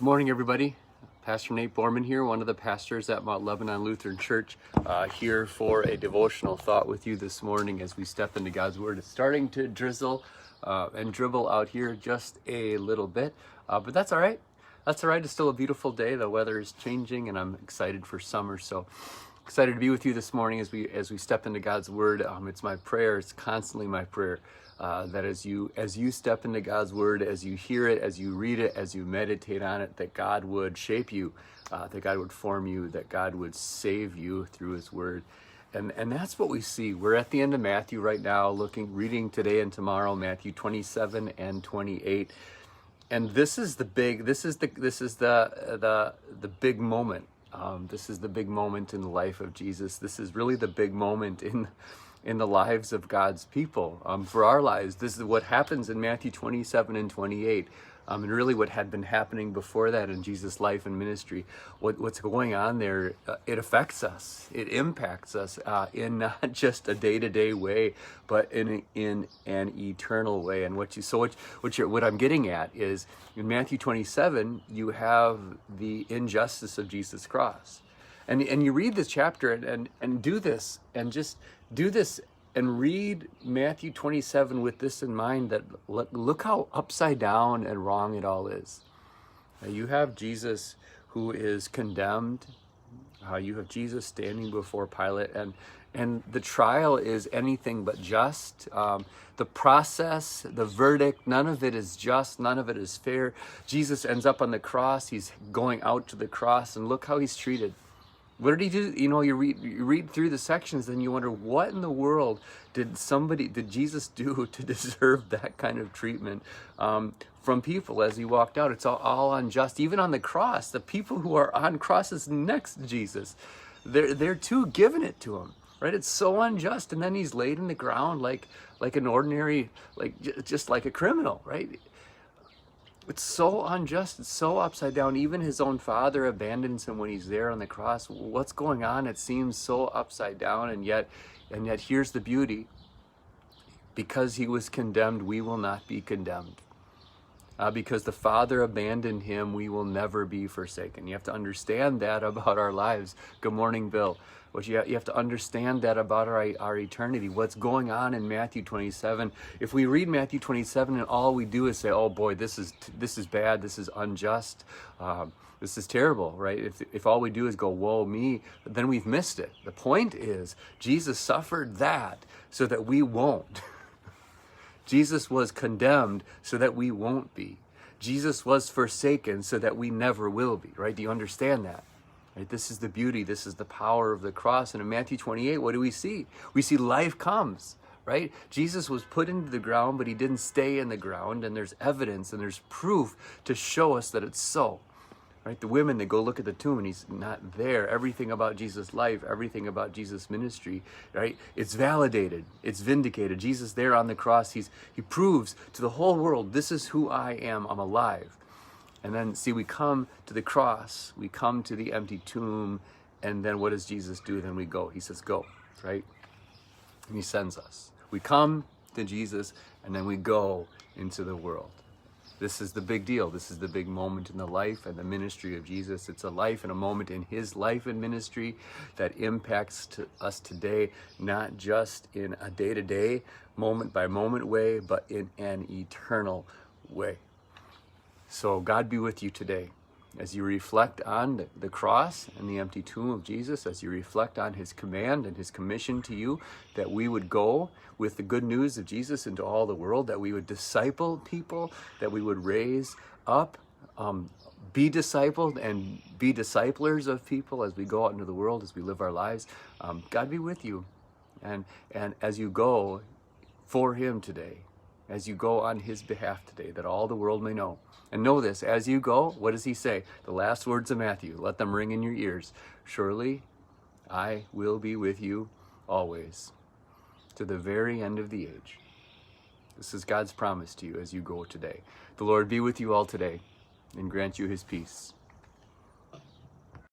Good morning, everybody. Pastor Nate Borman here, one of the pastors at Mount Lebanon Lutheran Church, here for a devotional thought with you this morning as we step into God's Word. It's starting to drizzle and dribble out here just a little bit, but that's all right. That's all right. It's still a beautiful day. The weather is changing, and I'm excited for summer. So excited to be with you this morning as we step into God's Word. It's my prayer. It's constantly my prayer. That as you step into God's Word, as you hear it, as you read it, as you meditate on it, that God would shape you, that God would form you, that God would save you through His Word. And that's what we see. We're at the end of Matthew right now, reading today and tomorrow, Matthew 27 and 28. And this is the big moment. This is the big moment in the life of Jesus. This is really the big moment in the lives of God's people, for our lives. This is what happens in Matthew 27 and 28, and really what had been happening before that in Jesus' life and ministry. What's going on there, it affects us. It impacts us in not just a day-to-day way, but in an eternal way. And what I'm getting at is, in Matthew 27, you have the injustice of Jesus' cross. And you read this chapter and do this, and just do this and read Matthew 27 with this in mind, that look how upside down and wrong it all is. You have Jesus who is condemned. You have Jesus standing before Pilate, and the trial is anything but just. The process, the verdict, none of it is just, none of it is fair. Jesus ends up on the cross. He's going out to the cross, and look how he's treated. What did he do? You read through the sections, and you wonder, what in the world did Jesus do to deserve that kind of treatment from people as he walked out? It's all unjust. Even on the cross, the people who are on crosses next to Jesus, they're too giving it to him, right? It's so unjust. And then he's laid in the ground like an ordinary, just like a criminal, right? It's so unjust. It's so upside down. Even his own Father abandons him when he's there on the cross. What's going on? It seems so upside down, and yet here's the beauty. Because he was condemned, we will not be condemned. Because the Father abandoned him, we will never be forsaken. You have to understand that about our lives. Good morning, Bill. You have to understand that about our eternity. What's going on in Matthew 27? If we read Matthew 27 and all we do is say, "Oh boy, this is bad. This is unjust. This is terrible," right? If all we do is go, "Woe me," then we've missed it. The point is, Jesus suffered that so that we won't. Jesus was condemned so that we won't be. Jesus was forsaken so that we never will be, right? Do you understand that? Right? This is the beauty. This is the power of the cross. And in Matthew 28, what do we see? We see life comes, right? Jesus was put into the ground, but he didn't stay in the ground. And there's evidence and there's proof to show us that it's so. Right? The women, they go look at the tomb and he's not there. Everything about Jesus' life, everything about Jesus' ministry, right? It's validated. It's vindicated. Jesus there on the cross, he proves to the whole world, this is who I am. I'm alive. And then, see, we come to the cross. We come to the empty tomb. And then what does Jesus do? Then we go. He says, go, right? And he sends us. We come to Jesus, and then we go into the world. This is the big deal. This is the big moment in the life and the ministry of Jesus. It's a life and a moment in his life and ministry that impacts us today, not just in a day-to-day, moment-by-moment way, but in an eternal way. So God be with you today as you reflect on the cross and the empty tomb of Jesus, as you reflect on his command and his commission to you, that we would go with the good news of Jesus into all the world, that we would disciple people, that we would raise up, be discipled and be disciplers of people as we go out into the world, as we live our lives. God be with you. And as you go for him today, as you go on his behalf today, that all the world may know. And know this, as you go, what does he say? The last words of Matthew, let them ring in your ears. Surely I will be with you always, to the very end of the age. This is God's promise to you as you go today. The Lord be with you all today and grant you his peace.